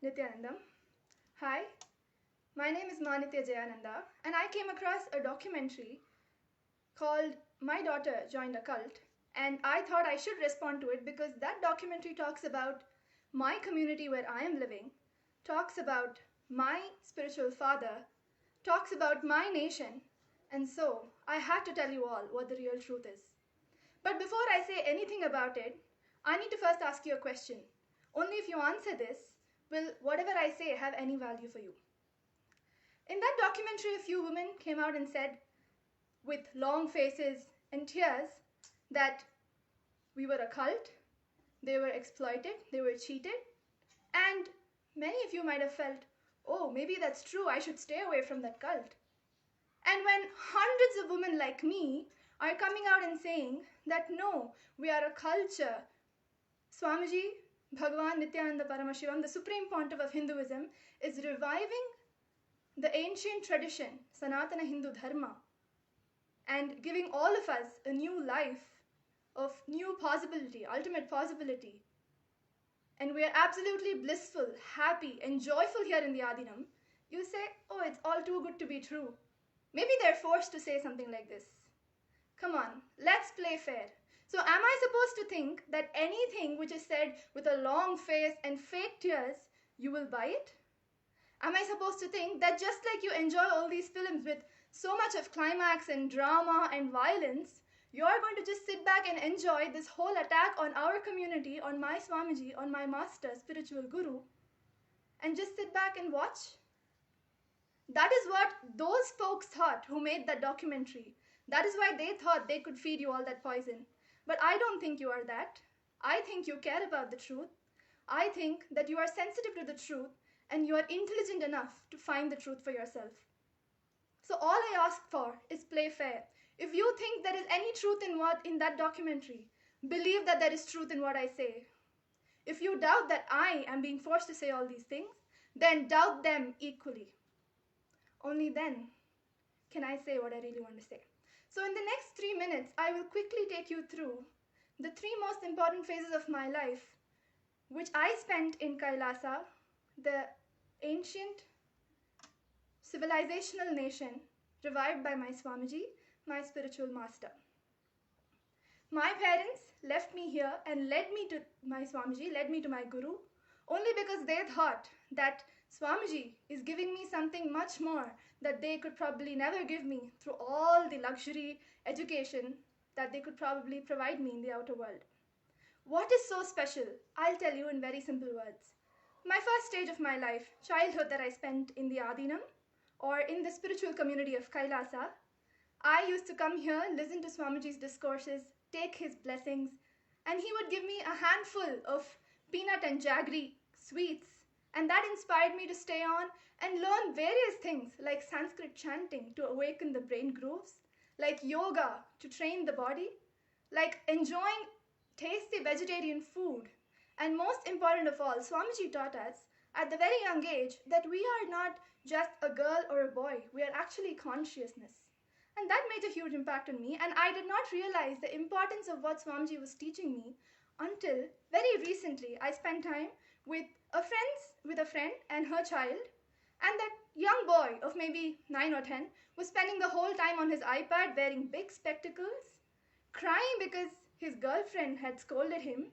Nithyanandam. Hi, my name is Ma Nithya Jayananda, and I came across a documentary called My Daughter Joined a Cult, and I thought I should respond to it because that documentary talks about my community where I am living, talks about my spiritual father, talks about my nation, and so I had to tell you all what the real truth is. But before I say anything about it, I need to first ask you a question. Only if you answer this will whatever I say have any value for you. In that documentary, a few women came out and said, with long faces and tears, that we were a cult, they were exploited, they were cheated, and many of you might have felt, oh, maybe that's true, I should stay away from that cult. And when hundreds of women like me are coming out and saying that no, we are a culture, Swamiji Bhagavan Nityananda Paramashivam, the Supreme Pontiff of Hinduism, is reviving the ancient tradition, Sanatana Hindu Dharma, and giving all of us a new life of new possibility, ultimate possibility. And we are absolutely blissful, happy, and joyful here in the Adinam. You say, oh, it's all too good to be true. Maybe they're forced to say something like this. Come on, let's play fair. So am I supposed to think that anything which is said with a long face and fake tears, you will buy it? Am I supposed to think that just like you enjoy all these films with so much of climax and drama and violence, you're going to just sit back and enjoy this whole attack on our community, on my Swamiji, on my master, spiritual guru, and just sit back and watch? That is what those folks thought who made that documentary. That is why they thought they could feed you all that poison. But I don't think you are that. I think you care about the truth. I think that you are sensitive to the truth and you are intelligent enough to find the truth for yourself. So all I ask for is play fair. If you think there is any truth in that documentary, believe that there is truth in what I say. If you doubt that I am being forced to say all these things, then doubt them equally. Only then can I say what I really want to say. So in the next 3 minutes, I will quickly take you through the 3 most important phases of my life, which I spent in Kailasa, the ancient civilizational nation revived by my Swamiji, my spiritual master. My parents left me here and led me to my Swamiji, led me to my Guru, only because they thought that Swamiji is giving me something much more that they could probably never give me through all the luxury education that they could probably provide me in the outer world. What is so special? I'll tell you in very simple words. My first stage of my life, childhood that I spent in the Adinam or in the spiritual community of Kailasa, I used to come here, listen to Swamiji's discourses, take his blessings, and he would give me a handful of peanut and jaggery sweets, and that inspired me to stay on and learn various things like Sanskrit chanting to awaken the brain grooves, like yoga to train the body, like enjoying tasty vegetarian food. And most important of all, Swamiji taught us at the very young age that we are not just a girl or a boy, we are actually consciousness. And that made a huge impact on me, and I did not realize the importance of what Swamiji was teaching me until very recently I spent time with a friend and her child, and that young boy of maybe 9 or 10 was spending the whole time on his iPad wearing big spectacles, crying because his girlfriend had scolded him,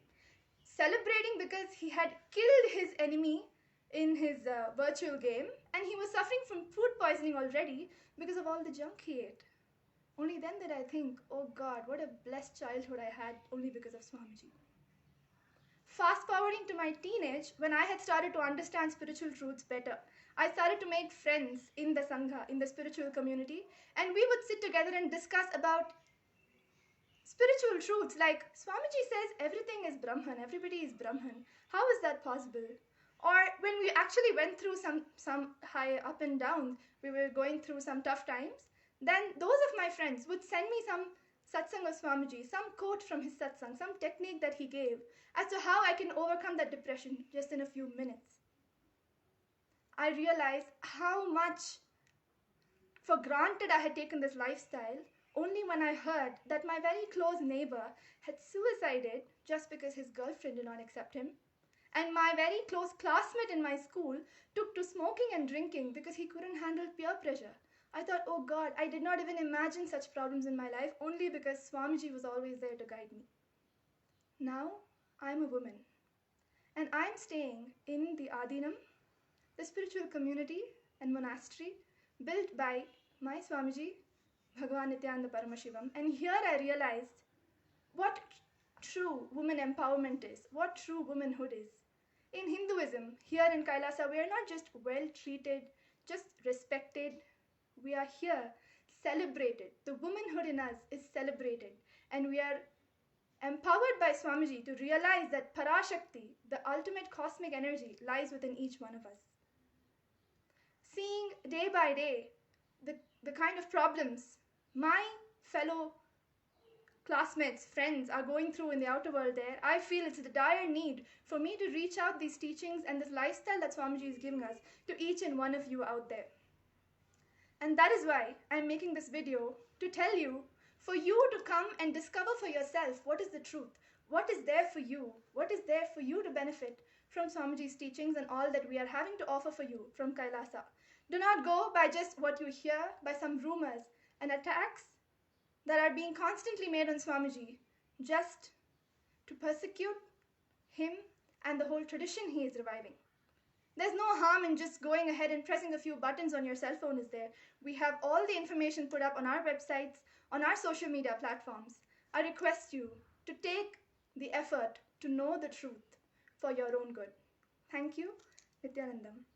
celebrating because he had killed his enemy in his virtual game, and he was suffering from food poisoning already because of all the junk he ate. Only then did I think, oh God, what a blessed childhood I had only because of Swamiji. Fast forwarding to my teenage, when I had started to understand spiritual truths better, I started to make friends in the Sangha, in the spiritual community, and we would sit together and discuss about spiritual truths like Swamiji says everything is Brahman, everybody is Brahman. How is that possible? Or when we actually went through some high up and down, we were going through some tough times, then those of my friends would send me some satsang of Swamiji, some quote from his satsang, some technique that he gave as to how I can overcome that depression just in a few minutes. I realized how much for granted I had taken this lifestyle only when I heard that my very close neighbor had suicided just because his girlfriend did not accept him, And my very close classmate in my school took to smoking and drinking because he couldn't handle peer pressure. I thought, oh God, I did not even imagine such problems in my life only because Swamiji was always there to guide me. Now, I'm a woman and I'm staying in the Adinam, the spiritual community and monastery built by my Swamiji, Bhagavan Nityananda Paramashivam. And here I realized what true woman empowerment is, what true womanhood is. In Hinduism, here in Kailasa, we are not just well treated, just respected. We are here celebrated. The womanhood in us is celebrated. And we are empowered by Swamiji to realize that Parashakti, the ultimate cosmic energy, lies within each one of us. Seeing day by day the kind of problems my fellow classmates, friends are going through in the outer world there, I feel it's a dire need for me to reach out these teachings and this lifestyle that Swamiji is giving us to each and one of you out there. And that is why I'm making this video to tell you, for you to come and discover for yourself what is the truth, what is there for you, what is there for you to benefit from Swamiji's teachings and all that we are having to offer for you from Kailasa. Do not go by just what you hear, by some rumors and attacks that are being constantly made on Swamiji just to persecute him and the whole tradition he is reviving. There's no harm in just going ahead and pressing a few buttons on your cell phone is there. We have all the information put up on our websites, on our social media platforms. I request you to take the effort to know the truth for your own good. Thank you. Nithyanandam.